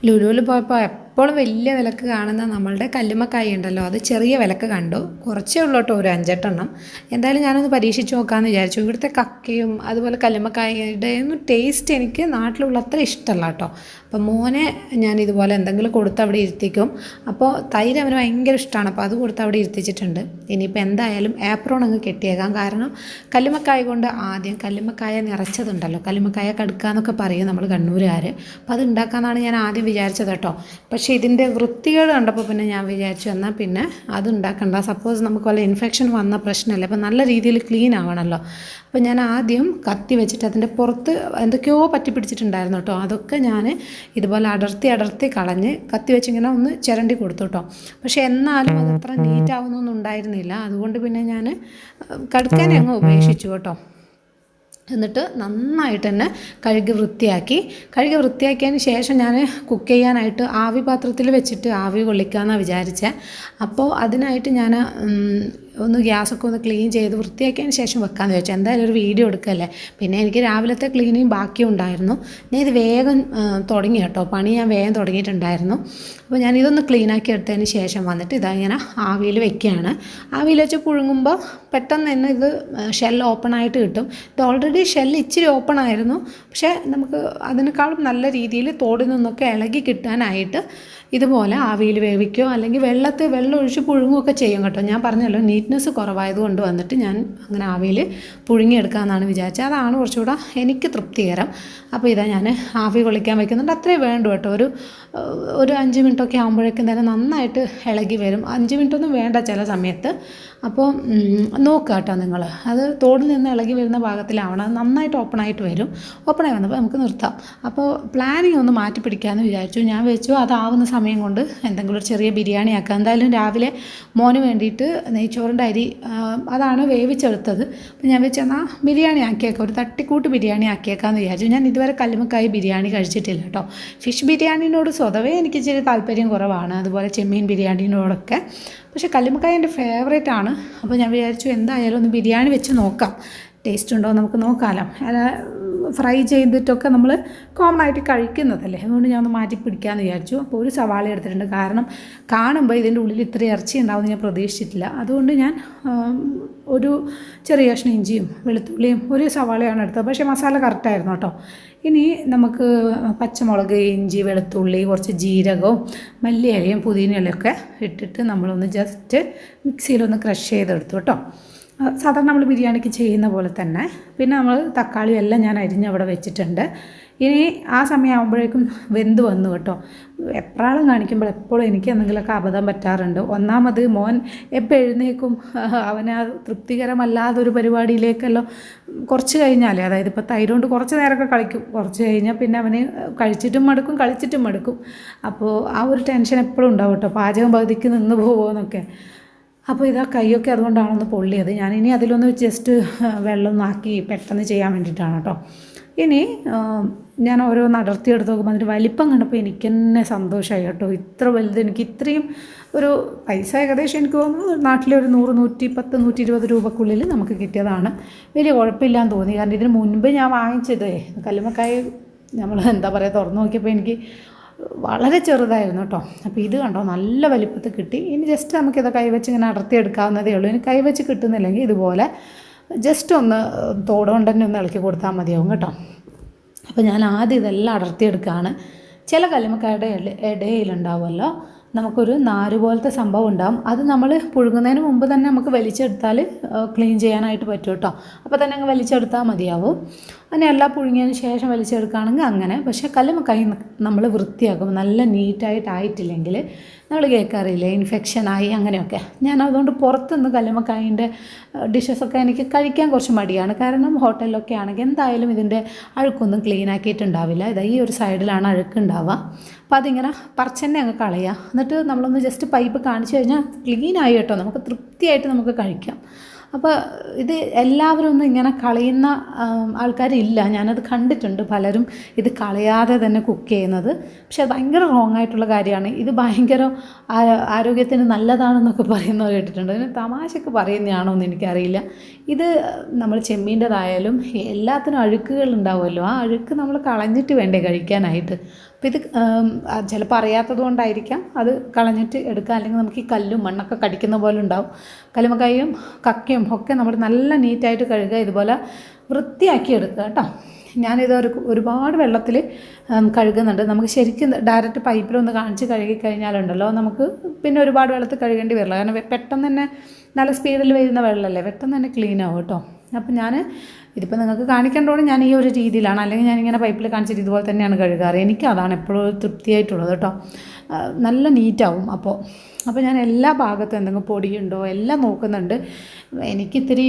ലുലുവിൽ പോയപ്പോൾ എപ്പോഴും വലിയ വിലക്ക് കാണുന്ന നമ്മളുടെ കല്ലുമ്മക്കായ ഉണ്ടല്ലോ, അത് ചെറിയ വിലക്ക് കണ്ടു. കുറച്ചേ ഉള്ളൂ കേട്ടോ, ഒരു 5-8 എണ്ണം. എന്തായാലും ഞാനൊന്ന് പരീക്ഷിച്ച് നോക്കാമെന്ന് വിചാരിച്ചു. ഇവിടുത്തെ കക്കയും അതുപോലെ കല്ലുമ്മക്കായയുടെ ഒന്നും ടേസ്റ്റ് എനിക്ക് നാട്ടിലുള്ള അത്ര ഇഷ്ടമല്ല കേട്ടോ. അപ്പം മോനെ ഞാൻ ഇതുപോലെ എന്തെങ്കിലും കൊടുത്ത് അവിടെ ഇരുത്തിക്കും. അപ്പോൾ തൈര് അവന് ഭയങ്കര ഇഷ്ടമാണ്, അപ്പോൾ അത് കൊടുത്ത് അവിടെ ഇരുത്തിച്ചിട്ടുണ്ട്. ഇനിയിപ്പോൾ എന്തായാലും ആപ്രോൺ അങ്ങ് കെട്ടിയേക്കാം. കാരണം കല്ലുമ്മക്കായ കൊണ്ട് ആദ്യം കല്ലുമ്മക്കായ നിറച്ചതുണ്ടല്ലോ, കല്ലുമ്മക്കായ കടുക്കുക എന്നൊക്കെ പറയും നമ്മൾ കണ്ണൂരുകാർ. അപ്പോൾ അത് ഉണ്ടാക്കാമെന്നാണ് ഞാൻ ആദ്യം വിചാരിച്ചത് കേട്ടോ. പക്ഷേ ഇതിൻ്റെ വൃത്തികേട് കണ്ടപ്പോൾ പിന്നെ ഞാൻ വിചാരിച്ചു എന്നാൽ പിന്നെ അത് ഉണ്ടാക്കണ്ട. സപ്പോസ് നമുക്ക് വല്ല ഇൻഫെക്ഷൻ വന്ന പ്രശ്നമല്ലേ, അപ്പോൾ നല്ല രീതിയിൽ ക്ലീൻ ആവണമല്ലോ. അപ്പോൾ ഞാൻ ആദ്യം കത്തി വെച്ചിട്ട് അതിൻ്റെ പുറത്ത് എന്തൊക്കെയോ പറ്റി പിടിച്ചിട്ടുണ്ടായിരുന്നു കേട്ടോ. അതൊക്കെ ഞാൻ ഇതുപോലെ അടർത്തി കളഞ്ഞ് കത്തി വെച്ചിങ്ങനെ ഒന്ന് ചിരണ്ടി കൊടുത്തു കേട്ടോ. പക്ഷേ എന്നാലും അതത്ര നീറ്റാവുന്നൊന്നും ഉണ്ടായിരുന്നില്ല. അതുകൊണ്ട് പിന്നെ ഞാൻ കടുക്കാനെ അങ്ങ് ഉപേക്ഷിച്ചു കേട്ടോ. എന്നിട്ട് നന്നായിട്ട് തന്നെ കഴുകി വൃത്തിയാക്കിയതിന് ശേഷം ഞാൻ കുക്ക് ചെയ്യാനായിട്ട് ആവി പാത്രത്തിൽ വെച്ചിട്ട് ആവി കൊള്ളിക്കാമെന്നാണ് വിചാരിച്ചത്. അപ്പോൾ അതിനായിട്ട് ഞാൻ ഒന്ന് ഗ്യാസൊക്കെ ഒന്ന് ക്ലീൻ ചെയ്ത് വൃത്തിയാക്കിയതിന് ശേഷം വെക്കാമെന്ന് വെച്ചാൽ എന്തായാലും ഒരു വീഡിയോ എടുക്കല്ലേ. പിന്നെ എനിക്ക് രാവിലത്തെ ക്ലീനിങ് ബാക്കിയുണ്ടായിരുന്നു. ഞാൻ ഇത് വേഗം തുടങ്ങി കേട്ടോ, പണി ഞാൻ വേഗം തുടങ്ങിയിട്ടുണ്ടായിരുന്നു. അപ്പോൾ ഞാൻ ഇതൊന്ന് ക്ലീനാക്കി എടുത്തതിന് ശേഷം വന്നിട്ട് ഇങ്ങനെ ആവിയിൽ വെക്കുകയാണ്. ആവിയിൽ വെച്ച് പുഴുങ്ങുമ്പോൾ പെട്ടെന്ന് തന്നെ ഇത് ഷെൽ ഓപ്പൺ ആയിട്ട് കിട്ടും. ഇത് ഓൾറെഡി ഷെല്ല് ഇച്ചിരി ഓപ്പൺ ആയിരുന്നു, പക്ഷേ നമുക്ക് അതിനേക്കാളും നല്ല രീതിയിൽ തോടിൽ നിന്നൊക്കെ ഇളകി കിട്ടാനായിട്ട് ഇതുപോലെ ആവിയിൽ വേവിക്കുകയോ അല്ലെങ്കിൽ വെള്ളം ഒഴിച്ച് പുഴുങ്ങുകയൊക്കെ ചെയ്യും കേട്ടോ. ഞാൻ പറഞ്ഞല്ലോ നീറ്റ്നെസ് കുറവായതുകൊണ്ട് വന്നിട്ട് ഞാൻ അങ്ങനെ ആവിയിൽ പുഴുങ്ങിയെടുക്കാമെന്നാണ് വിചാരിച്ചത്. അതാണ് കുറച്ചുകൂടെ എനിക്ക് തൃപ്തികരം. അപ്പോൾ ഞാൻ ആവി കൊള്ളിക്കാൻ വയ്ക്കുന്നുണ്ട്. അത്രേ വേണ്ടു കേട്ടോ. ഒരു 5 മിനിറ്റൊക്കെ ആകുമ്പോഴേക്കും തന്നെ നന്നായിട്ട് ഇളകി വരും. 5 മിനിറ്റൊന്നും വേണ്ട ചില സമയത്ത്. അപ്പോൾ നോക്കുക കേട്ടോ നിങ്ങൾ, അത് തോടിൽ നിന്ന് ഇളകി വരുന്ന ഭാഗത്തിലാവണം. നന്നായിട്ട് ഓപ്പണായിട്ട് വരും. ഓപ്പണായി വന്നപ്പോൾ നമുക്ക് നിർത്താം. അപ്പോൾ പ്ലാനിങ് ഒന്ന് മാറ്റി പിടിക്കാമെന്ന് വിചാരിച്ചു. ഞാൻ വെച്ചു അതാവുന്ന സമയം കൊണ്ട് എന്തെങ്കിലും ഒരു ചെറിയ ബിരിയാണി ആക്കാം. എന്തായാലും രാവിലെ മോന് വേണ്ടിയിട്ട് നെയ്ച്ചോറിൻ്റെ അരി അതാണ് വേവിച്ചെടുത്തത്. അപ്പോൾ ഞാൻ വെച്ചെന്നാൽ ബിരിയാണി ആക്കിയേക്കാം, ഒരു തട്ടിക്കൂട്ട് ബിരിയാണി ആക്കിയേക്കാമെന്ന് വിചാരിച്ചു. ഞാൻ ഇതുവരെ കല്ലുമ്മക്കായ ബിരിയാണി കഴിച്ചിട്ടില്ല കേട്ടോ. ഫിഷ് ബിരിയാണിനോട് സ്വതവേ എനിക്ക് ഇച്ചിരി താല്പര്യം കുറവാണ്, അതുപോലെ ചെമ്മീൻ ബിരിയാണിനോടൊക്കെ. പക്ഷേ കല്ലുമ്മക്കായ എൻ്റെ ഫേവറേറ്റ് ആണ്. അപ്പോൾ ഞാൻ വിചാരിച്ചു എന്തായാലും ഒന്ന് ബിരിയാണി വെച്ച് നോക്കാം, ടേസ്റ്റ് ഉണ്ടോ നമുക്ക് നോക്കാമല്ലോ. ഫ്രൈ ചെയ്തിട്ടൊക്കെ നമ്മൾ കോമൺ ആയിട്ട് കഴിക്കുന്നതല്ലേ, അതുകൊണ്ട് ഞാൻ ഒന്ന് മാറ്റി പിടിക്കാമെന്ന് വിചാരിച്ചു. അപ്പോൾ ഒരു സവാള എടുത്തിട്ടുണ്ട്. കാരണം കാണുമ്പോൾ ഇതിൻ്റെ ഉള്ളിൽ ഇത്ര ഇറച്ചി ഉണ്ടാവുമെന്ന് ഞാൻ പ്രതീക്ഷിച്ചിട്ടില്ല. അതുകൊണ്ട് ഞാൻ ഒരു ചെറിയ കഷ്ണം ഇഞ്ചിയും വെളുത്തുള്ളിയും ഒരു സവാളയാണ് എടുത്തത്. പക്ഷേ മസാല കറക്റ്റായിരുന്നു കേട്ടോ. ഇനി നമുക്ക് പച്ചമുളക്, ഇഞ്ചി, വെളുത്തുള്ളി, കുറച്ച് ജീരകവും മല്ലിയിലയും പുതിനയിലൊക്കെ ഇട്ടിട്ട് നമ്മളൊന്ന് ജസ്റ്റ് മിക്സിയിലൊന്ന് ക്രഷ് ചെയ്തെടുത്തു കേട്ടോ. സാധാരണ നമ്മൾ ബിരിയാണിക്ക് ചെയ്യുന്ന പോലെ തന്നെ. പിന്നെ നമ്മൾ തക്കാളി എല്ലാം ഞാൻ അരിഞ്ഞ് അവിടെ വെച്ചിട്ടുണ്ട്. ഇനി ആ സമയമാകുമ്പോഴേക്കും വെന്ത് വന്നു കേട്ടോ. എപ്രാളം കാണിക്കുമ്പോൾ എപ്പോഴും എനിക്ക് എന്തെങ്കിലുമൊക്കെ അബദ്ധം പറ്റാറുണ്ട്. ഒന്നാമത് മോൻ എപ്പോൾ എഴുന്നേക്കും, അവന് തൃപ്തികരമല്ലാതൊരു പരിപാടിയിലേക്കല്ലോ കുറച്ച് കഴിഞ്ഞാൽ, അതായത് ഇപ്പോൾ തൈര് കൊണ്ട് കുറച്ച് നേരമൊക്കെ കളിക്കും, കുറച്ച് കഴിഞ്ഞാൽ പിന്നെ അവന് കഴിച്ചിട്ടും മടുക്കും കളിച്ചിട്ടും മടുക്കും. അപ്പോൾ ആ ഒരു ടെൻഷൻ എപ്പോഴും ഉണ്ടാവും കേട്ടോ, പാചകം പകുതിക്ക് നിന്ന് പോകുമോയെന്നൊക്കെ. അപ്പോൾ ഇതാ കൈയൊക്കെ അതുകൊണ്ടാണൊന്ന് പൊള്ളിയത്. ഞാനിനി അതിലൊന്ന് ജസ്റ്റ് വെള്ളം ആക്കി പെട്ടെന്ന് ചെയ്യാൻ വേണ്ടിയിട്ടാണ് കേട്ടോ. ഇനി ഞാൻ ഓരോന്ന് അടർത്തിയെടുത്ത് നോക്കുമ്പോൾ അതിൻ്റെ വലിപ്പം കണ്ടപ്പോൾ എനിക്ക് തന്നെ സന്തോഷമായി കേട്ടോ. ഇത്ര വലുത് എനിക്ക് ഇത്രയും ഒരു പൈസ ഏകദേശം എനിക്ക് തോന്നുന്നു നാട്ടിലൊരു 100, 110, 120 രൂപക്കുള്ളിൽ നമുക്ക് കിട്ടിയതാണ്. വലിയ കുഴപ്പമില്ലാന്ന് തോന്നി. കാരണം ഇതിന് മുൻപ് ഞാൻ വാങ്ങിച്ചത് കല്ലുമ്മക്കായ നമ്മൾ എന്താ പറയുക തുറന്നു നോക്കിയപ്പോൾ എനിക്ക് വളരെ ചെറുതായിരുന്നു കേട്ടോ. അപ്പോൾ ഇത് കണ്ടോ നല്ല വലിപ്പത്തിൽ കിട്ടി. ഇനി ജസ്റ്റ് നമുക്കിത് കൈവച്ച് ഇങ്ങനെ അടർത്തിയെടുക്കാവുന്നതേ ഉള്ളൂ. ഇനി കൈവച്ച് കിട്ടുന്നില്ലെങ്കിൽ ഇതുപോലെ ജസ്റ്റ് ഒന്ന് തോട് കൊണ്ട് തന്നെ ഒന്ന് ഇളക്കി കൊടുത്താൽ മതിയാവും കേട്ടോ. അപ്പോൾ ഞാൻ ആദ്യം ഇതെല്ലാം അടർത്തിയെടുക്കുകയാണ്. ചില കല്ലുമ്മക്കായുടെ ഇടയിലുണ്ടാവുമല്ലോ നമുക്കൊരു നാര് പോലത്തെ സംഭവം ഉണ്ടാവും. അത് നമ്മൾ പുഴുങ്ങുന്നതിന് മുമ്പ് തന്നെ നമുക്ക് വലിച്ചെടുത്താൽ ക്ലീൻ ചെയ്യാനായിട്ട് പറ്റും കേട്ടോ. അപ്പോൾ തന്നെ അങ്ങ് വലിച്ചെടുത്താൽ മതിയാവും. അങ്ങനെ എല്ലാം പുഴുങ്ങിയതിന് ശേഷം വലിച്ചെടുക്കുകയാണെങ്കിൽ അങ്ങനെ. പക്ഷേ കല്ലുമ്മക്കായ നമ്മൾ വൃത്തിയാക്കും നല്ല നീറ്റായിട്ടായിട്ടില്ലെങ്കിൽ നമ്മൾ കേൾക്കാറില്ലേ ഇൻഫെക്ഷനായി അങ്ങനെയൊക്കെ. ഞാൻ അതുകൊണ്ട് പുറത്തുനിന്ന് കല്ലുമ്മക്കായൻ്റെ ഡിഷസൊക്കെ എനിക്ക് കഴിക്കാൻ കുറച്ച് മടിയാണ്. കാരണം ഹോട്ടലിലൊക്കെ ആണെങ്കിൽ എന്തായാലും ഇതിൻ്റെ അഴുക്കൊന്നും ക്ലീൻ ആക്കിയിട്ടുണ്ടാവില്ല. ഇതാ ഈ ഒരു സൈഡിലാണ് അഴുക്കുണ്ടാവുക. അപ്പോൾ അതിങ്ങനെ പറിച്ചെന്നെ അങ്ങ് കളയുക. എന്നിട്ട് നമ്മളൊന്ന് ജസ്റ്റ് പൈപ്പ് കാണിച്ചു കഴിഞ്ഞാൽ ക്ലീനായി കേട്ടോ, നമുക്ക് തൃപ്തിയായിട്ട് നമുക്ക് കഴിക്കാം. അപ്പോൾ ഇത് എല്ലാവരും ഒന്നും ഇങ്ങനെ കളയുന്ന ആൾക്കാരില്ല. ഞാനത് കണ്ടിട്ടുണ്ട്, പലരും ഇത് കളയാതെ തന്നെ കുക്ക് ചെയ്യുന്നത്. പക്ഷെ അത് ഭയങ്കര റോങ് ആയിട്ടുള്ള കാര്യമാണ്. ഇത് ഭയങ്കര ആരോഗ്യത്തിന് നല്ലതാണെന്നൊക്കെ പറയുന്നത് കേട്ടിട്ടുണ്ട്. അതിന് തമാശക്ക് പറയുന്നതാണോ എന്ന് എനിക്കറിയില്ല. ഇത് നമ്മൾ ചെമ്മീൻ്റെതായാലും എല്ലാത്തിനും അഴുക്കുകൾ ഉണ്ടാവുമല്ലോ, ആ അഴുക്ക് നമ്മൾ കളഞ്ഞിട്ട് വേണ്ടേ കഴിക്കാനായിട്ട്. അപ്പോൾ ഇത് ചിലപ്പോൾ അറിയാത്തത് കൊണ്ടായിരിക്കാം അത് കളഞ്ഞിട്ട് എടുക്കുക, അല്ലെങ്കിൽ നമുക്ക് ഈ കല്ലും മണ്ണൊക്കെ കടിക്കുന്ന പോലെ ഉണ്ടാവും. കല്ലുമ്മക്കായും കക്കയും ഒക്കെ നമ്മൾ നല്ല നീറ്റായിട്ട് കഴുകുക, ഇതുപോലെ വൃത്തിയാക്കി എടുക്കുക കേട്ടോ. ഞാനിത് ഒരുപാട് വെള്ളത്തിൽ കഴുകുന്നുണ്ട്. നമുക്ക് ശരിക്കും ഡയറക്റ്റ് പൈപ്പിലൊന്ന് കാണിച്ച് കഴുകി കഴിഞ്ഞാലുണ്ടല്ലോ നമുക്ക് പിന്നെ ഒരുപാട് വെള്ളത്തിൽ കഴുകേണ്ടി വരില്ല. കാരണം പെട്ടെന്ന് തന്നെ നല്ല സ്പീഡിൽ വരുന്ന വെള്ളമല്ലേ, പെട്ടെന്ന് തന്നെ ക്ലീൻ ആവും കേട്ടോ. അപ്പം ഞാൻ ഇതിപ്പോൾ നിങ്ങൾക്ക് കാണിക്കേണ്ടതുകൊണ്ട് ഞാൻ ഈ ഒരു രീതിയിലാണ്, അല്ലെങ്കിൽ ഞാനിങ്ങനെ പൈപ്പിൽ കാണിച്ചിട്ട് ഇതുപോലെ തന്നെയാണ് കഴുകാറ്. എനിക്ക് അതാണ് എപ്പോഴും തൃപ്തിയായിട്ടുള്ളത് കേട്ടോ. നല്ല നീറ്റാവും. അപ്പോൾ ഞാൻ എല്ലാ ഭാഗത്തും എന്തെങ്കിലും പൊടിയുണ്ടോ എല്ലാം നോക്കുന്നുണ്ട്. എനിക്കിത്തിരി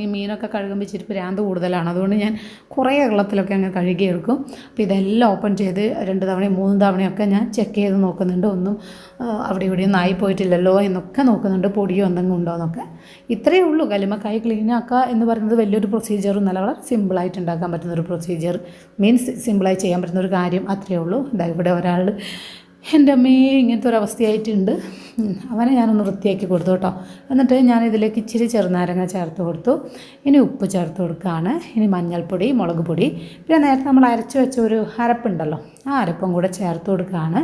ഈ മീനൊക്കെ കഴുകുമ്പോൾ ഇച്ചിരി ഭ്രാന്ത് കൂടുതലാണ്, അതുകൊണ്ട് ഞാൻ കുറേ വെള്ളത്തിലൊക്കെ അങ്ങ് കഴുകിയെടുക്കും. അപ്പോൾ ഇതെല്ലാം ഓപ്പൺ ചെയ്ത് 2 തവണയും 3 തവണയൊക്കെ ഞാൻ ചെക്ക് ചെയ്ത് നോക്കുന്നുണ്ട്. ഒന്നും അവിടെ ഇവിടെയൊന്നും ആയിപ്പോയിട്ടില്ലല്ലോ എന്നൊക്കെ നോക്കുന്നുണ്ട്, പൊടിയോ എന്തെങ്കിലും ഉണ്ടോ എന്നൊക്കെ. ഇത്രയേ ഉള്ളൂ. കല്ലുമ്മക്കായ് ക്ലീൻ ആക്കുക എന്ന് പറയുന്നത് വലിയൊരു പ്രൊസീജിയറും നല്ല വളരെ സിമ്പിളായിട്ട് ഉണ്ടാക്കാൻ പറ്റുന്നൊരു പ്രൊസീജിയർ, മീൻസ് സിമ്പിളായി ചെയ്യാൻ പറ്റുന്നൊരു കാര്യം, അത്രയേ ഉള്ളൂ. ഇതാ ഇവിടെ ഒരാൾ എൻ്റെ അമ്മയെ ഇങ്ങനത്തെ ഒരു അവസ്ഥയായിട്ടുണ്ട്. അവനെ ഞാനൊന്ന് വൃത്തിയാക്കി കൊടുത്തു കേട്ടോ. എന്നിട്ട് ഞാനിതിലേക്ക് ഇച്ചിരി ചെറുനാരങ്ങ ചേർത്ത് കൊടുത്തു. ഇനി ഉപ്പ് ചേർത്ത് കൊടുക്കുകയാണ്. ഇനി മഞ്ഞൾപ്പൊടി, മുളക് പൊടി, പിന്നെ നേരത്തെ നമ്മൾ അരച്ച് വെച്ച ഒരു അരപ്പുണ്ടല്ലോ, ആ അരപ്പും കൂടെ ചേർത്ത് കൊടുക്കുകയാണ്.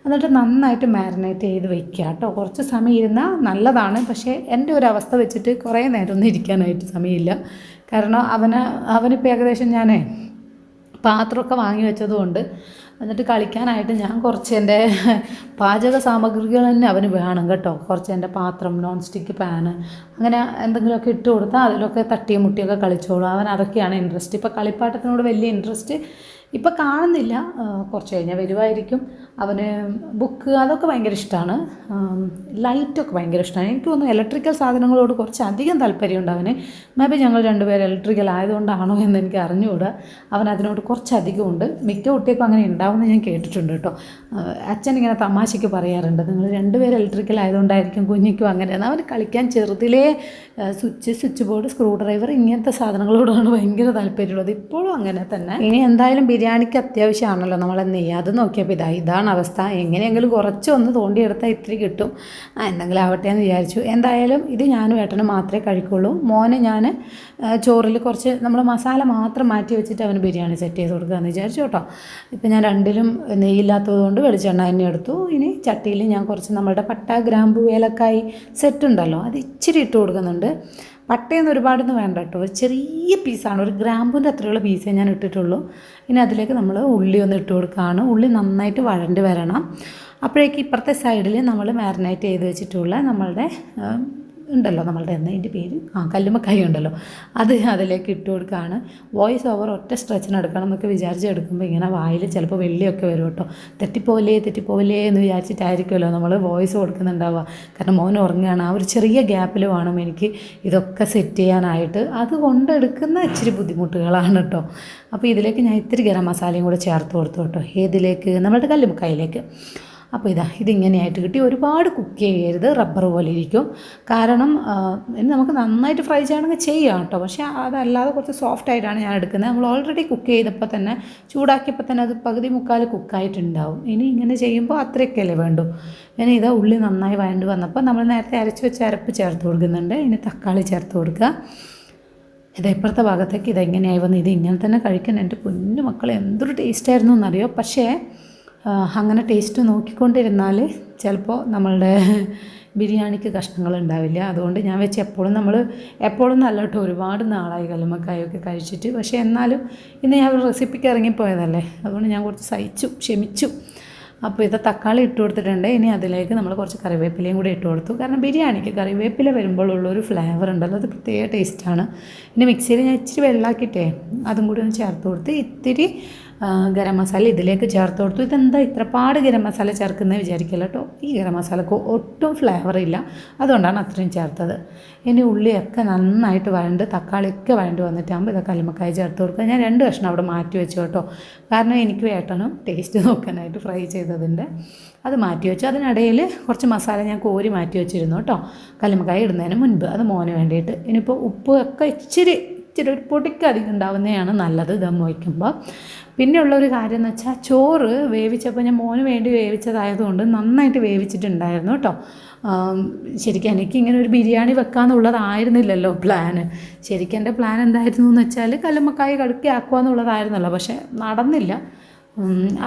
എന്നിട്ട് നന്നായിട്ട് മാരിനേറ്റ് ചെയ്ത് വയ്ക്കുക കേട്ടോ. കുറച്ച് സമയം ഇരുന്നാൽ നല്ലതാണ്. പക്ഷേ എൻ്റെ ഒരു അവസ്ഥ വെച്ചിട്ട് കുറേ നേരം ഒന്നും ഇരിക്കാനായിട്ട് സമയമില്ല. കാരണം അവനിപ്പോൾ ഏകദേശം ഞാൻ പാത്രമൊക്കെ വാങ്ങി വെച്ചതുകൊണ്ട് എന്നിട്ട് കളിക്കാനായിട്ട് ഞാൻ കുറച്ച് എൻ്റെ പാചക സാമഗ്രികൾ തന്നെ അവന് വേണം കേട്ടോ. കുറച്ച് എൻ്റെ പാത്രം, നോൺ സ്റ്റിക്ക് പാന്, അങ്ങനെ എന്തെങ്കിലുമൊക്കെ ഇട്ട് കൊടുത്താൽ അതിലൊക്കെ തട്ടിയും മുട്ടിയൊക്കെ കളിച്ചോളും. അവൻ അതൊക്കെയാണ് ഇൻട്രസ്റ്റ്. ഇപ്പോൾ കളിപ്പാട്ടത്തിനോട് വലിയ ഇൻട്രസ്റ്റ് ഇപ്പോൾ കാണുന്നില്ല, കുറച്ച് കഴിഞ്ഞാൽ വരുമായിരിക്കും. അവന് ബുക്ക് അതൊക്കെ ഭയങ്കര ഇഷ്ടമാണ്. ലൈറ്റൊക്കെ ഭയങ്കര ഇഷ്ടമാണ്. എനിക്ക് തോന്നുന്നു ഇലക്ട്രിക്കൽ സാധനങ്ങളോട് കുറച്ച് അധികം താല്പര്യമുണ്ട് അവന്. മേ ബി ഞങ്ങൾ 2 പേരും ഇലക്ട്രിക്കൽ ആയതുകൊണ്ടാണോ എന്ന് എനിക്ക് അറിഞ്ഞുകൂടാ. അവൻ അതിനോട് കുറച്ചധികം ഉണ്ട്. മിക്ക കുട്ടികൾക്കും അങ്ങനെ ഉണ്ടാവുമെന്ന് ഞാൻ കേട്ടിട്ടുണ്ട് കേട്ടോ. അച്ഛൻ ഇങ്ങനെ തമാശയ്ക്ക് പറയാറുണ്ട്, നിങ്ങൾ 2 പേരും ഇലക്ട്രിക്കൽ ആയതുകൊണ്ടായിരിക്കും കുഞ്ഞിക്കും അങ്ങനെയാണ്. അവന് കളിക്കാൻ ചെറുതിലേ സ്വിച്ച് ബോർഡ്, സ്ക്രൂ ഡ്രൈവർ ഇങ്ങനത്തെ സാധനങ്ങളോടാണ് ഭയങ്കര താല്പര്യമുള്ളത്. ഇപ്പോഴും അങ്ങനെ തന്നെ. ഇനി എന്തായാലും ബിരിയാണിക്ക് അത്യാവശ്യമാണല്ലോ നമ്മളെ നെയ്യ്. അത് നോക്കിയപ്പോൾ ഇതാണ് അവസ്ഥ. എങ്ങനെയെങ്കിലും കുറച്ചൊന്ന് തോണ്ടിയെടുത്താൽ ഇത്തിരി കിട്ടും. എന്തെങ്കിലും ആവട്ടെ എന്ന് വിചാരിച്ചു. എന്തായാലും ഇത് ഞാനും ഏട്ടനും മാത്രമേ കഴിക്കുള്ളൂ. മോനെ ഞാൻ ചോറിൽ കുറച്ച് നമ്മൾ മസാല മാത്രം മാറ്റി വെച്ചിട്ട് അവന് ബിരിയാണി സെറ്റ് ചെയ്ത് കൊടുക്കാമെന്ന് വിചാരിച്ചു കേട്ടോ. ഇപ്പം ഞാൻ 2ലും നെയ്യില്ലാത്തത് കൊണ്ട് വെളിച്ചെണ്ണ തന്നെ എടുത്തു. ഇനി ചട്ടിയിൽ ഞാൻ കുറച്ച് നമ്മളുടെ പട്ട, ഗ്രാമ്പു, ഏലക്കായ് സെറ്റ് ഉണ്ടല്ലോ, അത് ഇച്ചിരി ഇട്ട് കൊടുക്കുന്നുണ്ട്. പട്ടയൊന്നും ഒരുപാടൊന്നും വേണ്ട കേട്ടോ, ഒരു ചെറിയ പീസാണ്, ഒരു ഗ്രാമ്പൂൻ്റെ അത്രയുള്ള പീസേ ഞാൻ ഇട്ടിട്ടുള്ളൂ. ഇനി അതിലേക്ക് നമ്മൾ ഉള്ളി ഒന്ന് ഇട്ട് കൊടുക്കുകയാണ്. ഉള്ളി നന്നായിട്ട് വഴണ്ട് വരണം. അപ്പോഴേക്ക് ഇപ്പുറത്തെ സൈഡിൽ നമ്മൾ മാരിനേറ്റ് ചെയ്ത് വെച്ചിട്ടുള്ള നമ്മളുടെ ഉണ്ടല്ലോ, നമ്മളുടെ എന്നതിൻ്റെ പേര് കല്ലുമ്മക്കായ് ഉണ്ടല്ലോ, അത് അതിലേക്ക് ഇട്ട് കൊടുക്കുകയാണ്. വോയിസ് ഓവർ ഒറ്റ സ്ട്രെച്ചിന് എടുക്കണം എന്നൊക്കെ വിചാരിച്ചെടുക്കുമ്പോൾ ഇങ്ങനെ വായിൽ ചിലപ്പോൾ വെള്ളിയൊക്കെ വരും കേട്ടോ. തെറ്റിപ്പോവില്ലേ എന്ന് വിചാരിച്ചിട്ടായിരിക്കുമല്ലോ നമ്മൾ വോയിസ് കൊടുക്കുന്നുണ്ടാവുക. കാരണം മോൻ ഉറങ്ങുകയാണ്. ആ ഒരു ചെറിയ ഗ്യാപ്പിൽ വേണം എനിക്ക് ഇതൊക്കെ സെറ്റ് ചെയ്യാനായിട്ട്. അതുകൊണ്ട് എടുക്കുന്ന ഇച്ചിരി ബുദ്ധിമുട്ടുകളാണ് കേട്ടോ. അപ്പോൾ ഇതിലേക്ക് ഞാൻ ഇത്തിരി ഗരം മസാലയും കൂടെ ചേർത്ത് കൊടുത്തു കേട്ടോ. ഏതിലേക്ക്? നമ്മളുടെ കല്ലുമ്മക്കായിലേക്ക്. അപ്പോൾ ഇതിങ്ങനെയായിട്ട് കിട്ടി. ഒരുപാട് കുക്ക് ചെയ്യരുത്, റബ്ബർ പോലെ ഇരിക്കും. കാരണം ഇനി നമുക്ക് നന്നായിട്ട് ഫ്രൈ ചെയ്യണമെങ്കിൽ ചെയ്യാം കേട്ടോ. പക്ഷേ അതല്ലാതെ കുറച്ച് സോഫ്റ്റായിട്ടാണ് ഞാൻ എടുക്കുന്നത്. നമ്മൾ ഓൾറെഡി കുക്ക് ചെയ്തപ്പോൾ തന്നെ, ചൂടാക്കിയപ്പോൾ തന്നെ അത് പകുതി മുക്കാൽ കുക്കായിട്ടുണ്ടാവും. ഇനി ഇങ്ങനെ ചെയ്യുമ്പോൾ അത്രയൊക്കെയല്ലേ വേണ്ടു. ഇനി ഉള്ളി നന്നായി വഴണ്ട് വന്നപ്പോൾ നമ്മൾ നേരത്തെ അരച്ച് വെച്ച അരപ്പ് ചേർത്ത് കൊടുക്കുന്നുണ്ട്. ഇനി തക്കാളി ചേർത്ത് കൊടുക്കുക. ഇപ്പുറത്തെ ഭാഗത്തേക്ക് ഇതെങ്ങനെയായി വന്ന് ഇത് ഇങ്ങനെ തന്നെ കഴിക്കാൻ എൻ്റെ കുഞ്ഞു മക്കൾ എന്തൊരു ടേസ്റ്റായിരുന്നു എന്നറിയോ. പക്ഷേ അങ്ങനെ ടേസ്റ്റ് നോക്കിക്കൊണ്ടിരുന്നാൽ ചിലപ്പോൾ നമ്മളുടെ ബിരിയാണിക്ക് കഷ്ണങ്ങൾ ഉണ്ടാവില്ല. അതുകൊണ്ട് ഞാൻ വെച്ച് എപ്പോഴും നല്ല കേട്ടോ, ഒരുപാട് നാളായി കല്ലുമ്മക്കായൊക്കെ കഴിച്ചിട്ട്. പക്ഷേ എന്നാലും ഇന്ന് ഞാൻ ഒരു റെസിപ്പിക്ക് ഇറങ്ങിപ്പോയതല്ലേ, അതുകൊണ്ട് ഞാൻ കുറച്ച് ക്ഷമിച്ചു. അപ്പോൾ തക്കാളി ഇട്ട് കൊടുത്തിട്ടുണ്ട്. ഇനി അതിലേക്ക് നമ്മൾ കുറച്ച് കറിവേപ്പിലയും കൂടി ഇട്ട് കൊടുത്തു. കാരണം ബിരിയാണിക്ക് കറിവേപ്പില വരുമ്പോഴുള്ളൊരു ഫ്ലേവർ ഉണ്ടല്ലോ, അത് പ്രത്യേക ടേസ്റ്റാണ്. ഇനി മിക്സിയിൽ ഞാൻ ഇച്ചിരി വെള്ളമാക്കിയിട്ടേ അതും കൂടി ഒന്ന് ചേർത്ത് കൊടുത്ത് ഇത്തിരി ഗരം മസാല ഇതിലേക്ക് ചേർത്ത് കൊടുത്തു. ഇതെന്താ ഇത്രപാട് ഗരം മസാല ചേർക്കുന്നത് വിചാരിക്കില്ല കേട്ടോ. ഈ ഗരം മസാലക്ക് ഒട്ടും ഫ്ലേവർ ഇല്ല, അതുകൊണ്ടാണ് അത്രയും ചേർത്തത്. ഇനി ഉള്ളിയൊക്കെ നന്നായിട്ട് തക്കാളിയൊക്കെ വഴണ്ട് വന്നിട്ടാകുമ്പോൾ കല്ലുമ്മക്കായ് ചേർത്ത് കൊടുക്കുക. ഞാൻ 2 കഷ്ണം അവിടെ മാറ്റി വെച്ചു കേട്ടോ. കാരണം എനിക്ക് വേട്ടനും ടേസ്റ്റ് നോക്കാനായിട്ട് ഫ്രൈ ചെയ്തതിൻ്റെ അത് മാറ്റി വെച്ചു. അതിനിടയിൽ കുറച്ച് മസാല ഞാൻ കോരി മാറ്റി വെച്ചിരുന്നു കേട്ടോ, കല്ലുമ്മക്കായ് ഇടുന്നതിന് മുൻപ്. അത് മോന് വേണ്ടിയിട്ട്. ഇനിയിപ്പോൾ ഉപ്പ് ഒക്കെ ഇച്ചിരി ഒരു പൊടിക്ക് അധികം ഉണ്ടാവുന്നതാണ് നല്ലത് ദം വയ്ക്കുമ്പോൾ. പിന്നെയുള്ളൊരു കാര്യം എന്ന് വെച്ചാൽ ചോറ് വേവിച്ചപ്പോൾ ഞാൻ മോന് വേണ്ടി വേവിച്ചതായതുകൊണ്ട് നന്നായിട്ട് വേവിച്ചിട്ടുണ്ടായിരുന്നു കേട്ടോ. ശരിക്കും എനിക്കിങ്ങനെ ഒരു ബിരിയാണി വെക്കാമെന്നുള്ളതായിരുന്നില്ലല്ലോ പ്ലാന്. ശരിക്കും എൻ്റെ പ്ലാൻ എന്തായിരുന്നു എന്ന് വെച്ചാൽ കല്ലുമ്മക്കായ് കടുക്കി ആക്കുക എന്നുള്ളതായിരുന്നല്ലോ. പക്ഷേ നടന്നില്ല.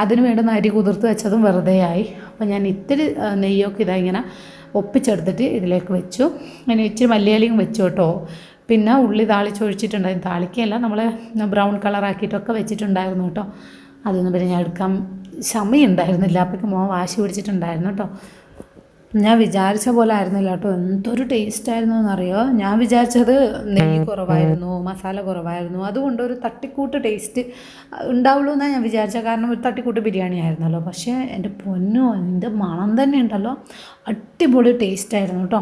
അതിന് വേണ്ടുന്ന അരി കുതിർത്ത് വെച്ചതും വെറുതെ ആയി. അപ്പോൾ ഞാൻ ഇത്തിരി നെയ്യൊക്കെ ഇങ്ങനെ ഒപ്പിച്ചെടുത്തിട്ട് ഇതിലേക്ക് വെച്ചു. അങ്ങനെ ഇച്ചിരി മല്ലിയിലയും വെച്ചു കേട്ടോ. പിന്നെ ഉള്ളി താളിച്ചൊഴിച്ചിട്ടുണ്ടായിരുന്നു, താളിക്കല്ല നമ്മൾ ബ്രൗൺ കളറാക്കിയിട്ടൊക്കെ വെച്ചിട്ടുണ്ടായിരുന്നു കേട്ടോ. അതൊന്നും പിന്നെ ഞാൻ എടുക്കാൻ സമയം ഉണ്ടായിരുന്നില്ല, അപ്പോഴേക്കും മോൻ വാശി പിടിച്ചിട്ടുണ്ടായിരുന്നു കേട്ടോ. ഞാൻ വിചാരിച്ച പോലെ ആയിരുന്നില്ല കേട്ടോ. എന്തൊരു ടേസ്റ്റ് ആയിരുന്നു എന്നറിയോ. ഞാൻ വിചാരിച്ചത് നെയ്യ് കുറവായിരുന്നു, മസാല കുറവായിരുന്നു, അതുകൊണ്ട് ഒരു തട്ടിക്കൂട്ട് ടേസ്റ്റ് ഉണ്ടാവുള്ളൂ എന്നാണ് ഞാൻ വിചാരിച്ചത്. കാരണം ഒരു തട്ടിക്കൂട്ട് ബിരിയാണി ആയിരുന്നല്ലോ. പക്ഷേ എൻ്റെ പൊന്നോ, എൻ്റെ മണം തന്നെ ഉണ്ടല്ലോ, അടിപൊളി ടേസ്റ്റ് ആയിരുന്നു കേട്ടോ.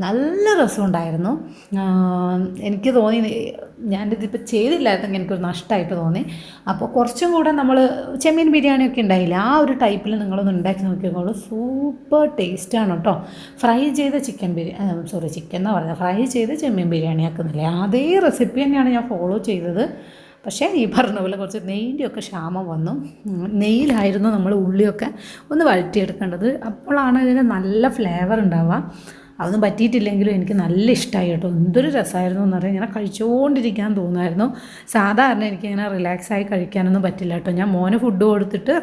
നല്ല രസമുണ്ടായിരുന്നു. എനിക്ക് തോന്നി ഞാനിതിപ്പോൾ ചെയ്തില്ലായിരുന്നെങ്കിൽ എനിക്കൊരു നഷ്ടമായിട്ട് തോന്നി. അപ്പോൾ കുറച്ചും കൂടെ നമ്മൾ ചെമ്മീൻ ബിരിയാണിയൊക്കെ ഉണ്ടായില്ല, ആ ഒരു ടൈപ്പിൽ നിങ്ങളൊന്ന് ഉണ്ടാക്കി നോക്കിക്കോളൂ. സൂപ്പർ ടേസ്റ്റാണ് കേട്ടോ. ഫ്രൈ ചെയ്ത ചിക്കൻ എന്നാ പറയുന്നത്, ഫ്രൈ ചെയ്ത് ചെമ്മീൻ ബിരിയാണി ആക്കുന്നില്ലേ, അതേ റെസിപ്പി തന്നെയാണ് ഞാൻ ഫോളോ ചെയ്തത്. പക്ഷേ ഈ പറഞ്ഞ പോലെ കുറച്ച് നെയ്യിൻ്റെയൊക്കെ ക്ഷാമം വന്നു. നെയ്യിലായിരുന്നു നമ്മൾ ഉള്ളിയൊക്കെ ഒന്ന് വഴറ്റിയെടുക്കേണ്ടത്, അപ്പോഴാണ് ഇതിന് നല്ല ഫ്ലേവർ ഉണ്ടാവുക. അതൊന്നും പറ്റിയിട്ടില്ലെങ്കിലും എനിക്ക് നല്ല ഇഷ്ടമായി കേട്ടോ. എന്തൊരു രസമായിരുന്നു എന്ന് പറയാം, ഇങ്ങനെ കഴിച്ചുകൊണ്ടിരിക്കാൻ തോന്നുമായിരുന്നു. സാധാരണ എനിക്കിങ്ങനെ റിലാക്സായി കഴിക്കാനൊന്നും പറ്റില്ല കേട്ടോ. ഞാൻ മോന് ഫുഡ് കൊടുത്തിട്ട്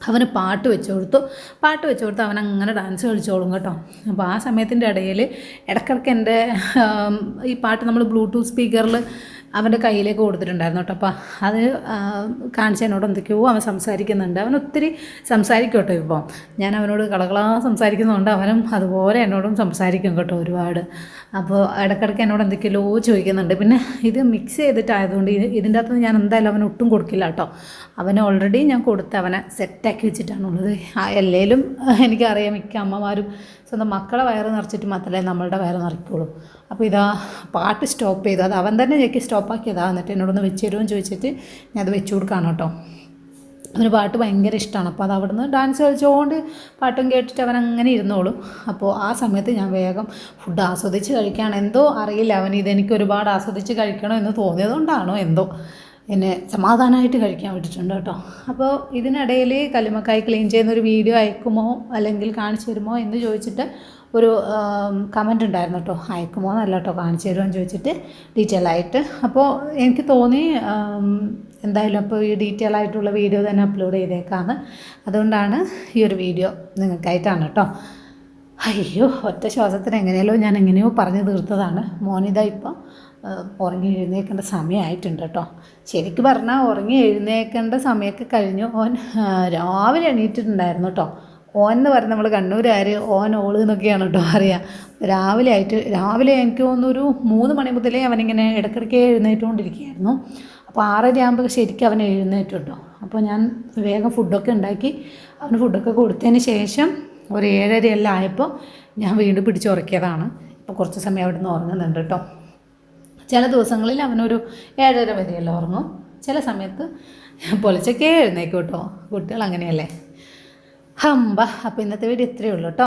അവന് പാട്ട് വെച്ച് കൊടുത്ത് അവൻ അങ്ങനെ ഡാൻസ് കളിച്ചോളും കേട്ടോ. അപ്പോൾ ആ സമയത്തിൻ്റെ ഇടയിൽ ഇടയ്ക്കിടയ്ക്ക് എൻ്റെ ഈ പാട്ട് നമ്മൾ ബ്ലൂടൂത്ത് സ്പീക്കറിൽ അവൻ്റെ കയ്യിലേക്ക് കൊടുത്തിട്ടുണ്ടായിരുന്നു കേട്ടോ. അപ്പോൾ അത് കാണിച്ചതിനോട് എന്തൊക്കെയോ അവൻ സംസാരിക്കുന്നുണ്ട്. അവൻ ഒത്തിരി സംസാരിക്കും കേട്ടോ. ഇപ്പോൾ ഞാൻ അവനോട് കളകളാ സംസാരിക്കുന്നതുകൊണ്ട് അവനും അതുപോലെ എന്നോടും സംസാരിക്കും കേട്ടോ ഒരുപാട്. അപ്പോൾ ഇടയ്ക്കിടയ്ക്ക് എന്നോട് എന്തൊക്കെയോ ചോദിക്കുന്നുണ്ട്. പിന്നെ ഇത് മിക്സ് ചെയ്തിട്ടായതുകൊണ്ട് ഇതിൻ്റെ അകത്ത് ഞാൻ എന്തായാലും അവന് ഒട്ടും കൊടുക്കില്ല കേട്ടോ. അവന് ഓൾറെഡി ഞാൻ കൊടുത്ത് അവനെ സെറ്റാക്കി വെച്ചിട്ടാണുള്ളത്. എല്ലാവരും എനിക്കറിയാം, മിക്ക അമ്മമാരും സ്വന്തം മക്കളെ വയറ് നിറച്ചിട്ട് മാത്രമേ നമ്മളുടെ വയറ് നിറയ്ക്കുള്ളൂ. അപ്പോൾ ഇതാ പാട്ട് സ്റ്റോപ്പ് ചെയ്തു, അത് അവൻ തന്നെ ഞെക്കി സ്റ്റോപ്പാക്കിയതാണ്. എന്നിട്ട് എന്നോടൊന്ന് വെച്ച് തരുമോ എന്ന് ചോദിച്ചിട്ട് ഞാൻ അത് വെച്ച് കൊടുക്കുകയാണ് കേട്ടോ. അവന് പാട്ട് ഭയങ്കര ഇഷ്ടമാണ്. അപ്പോൾ അത് അവിടുന്ന് ഡാൻസ് കളിച്ചുകൊണ്ട് പാട്ടും കേട്ടിട്ട് അവൻ അങ്ങനെ ഇരുന്നോളും. അപ്പോൾ ആ സമയത്ത് ഞാൻ വേഗം ഫുഡ് ആസ്വദിച്ച് കഴിക്കുകയാണ്. എന്തോ അറിയില്ല, അവൻ ഇതെനിക്ക് ഒരുപാട് ആസ്വദിച്ച് കഴിക്കണോ എന്ന് തോന്നിയതുകൊണ്ടാണോ എന്തോ എന്നെ സമാധാനമായിട്ട് കഴിക്കാൻ വിട്ടിട്ടുണ്ട് കേട്ടോ. അപ്പോൾ ഇതിനിടയിൽ കല്ലുമ്മക്കായ് ക്ലീൻ ചെയ്യുന്നൊരു വീഡിയോ അയക്കുമോ അല്ലെങ്കിൽ കാണിച്ചു തരുമോ എന്ന് ചോദിച്ചിട്ട് ഒരു കമൻറ്റ് ഉണ്ടായിരുന്നു കേട്ടോ. അയക്കുമോ എന്നല്ല കേട്ടോ, കാണിച്ചു തരുമോ എന്ന് ചോദിച്ചിട്ട് ഡീറ്റെയിൽ ആയിട്ട്. അപ്പോൾ എനിക്ക് തോന്നി എന്തായാലും അപ്പോൾ ഈ ഡീറ്റെയിൽ ആയിട്ടുള്ള വീഡിയോ തന്നെ അപ്ലോഡ് ചെയ്തേക്കാന്ന്. അതുകൊണ്ടാണ് ഈ ഒരു വീഡിയോ നിങ്ങൾക്കായിട്ടാണ് കേട്ടോ. അയ്യോ, ഒറ്റ ശ്വാസത്തിന് എങ്ങനെയോ പറഞ്ഞു തീർത്തതാണ്. മോനിത ഇപ്പം ഉറങ്ങി എഴുന്നേൽക്കേണ്ട സമയമായിട്ടുണ്ട് കേട്ടോ. ശരിക്കും പറഞ്ഞാൽ ഉറങ്ങി എഴുന്നേൽക്കേണ്ട സമയമൊക്കെ കഴിഞ്ഞു. ഓൻ രാവിലെ എണീറ്റിട്ടുണ്ടായിരുന്നു കേട്ടോ. ഓൻ എന്ന് പറഞ്ഞാൽ നമ്മൾ കണ്ണൂരുകാർ ഓള് എന്നൊക്കെയാണ് കേട്ടോ അറിയാം. രാവിലെ എനിക്ക് തോന്നുന്നു ഒരു 3 മണി മുതലേ അവനിങ്ങനെ ഇടയ്ക്കിടയ്ക്ക് എഴുന്നേറ്റുകൊണ്ടിരിക്കുകയായിരുന്നു. അപ്പോൾ 6:30 ആകുമ്പോൾ ശരിക്കും അവൻ എഴുന്നേറ്റു കേട്ടോ. അപ്പോൾ ഞാൻ വേഗം ഫുഡൊക്കെ ഉണ്ടാക്കി അവന് ഫുഡൊക്കെ കൊടുത്തതിന് ശേഷം ഒരു 7:30 എല്ലാം ആയപ്പോൾ ഞാൻ വീണ്ടും പിടിച്ചുറക്കിയതാണ്. ഇപ്പോൾ കുറച്ച് സമയം അവിടെ നിന്ന് ഉറങ്ങുന്നുണ്ട് കേട്ടോ. ചില ദിവസങ്ങളിൽ അവനൊരു 7:30 വരെയെല്ലാം ഉറങ്ങും, ചില സമയത്ത് പൊലച്ചൊക്കെ എഴുന്നേക്കും കേട്ടോ. കുട്ടികൾ അങ്ങനെയല്ലേ. അപ്പോൾ ഇന്നത്തെ വീഡിയോ ഇത്രയേ ഉള്ളൂ കേട്ടോ.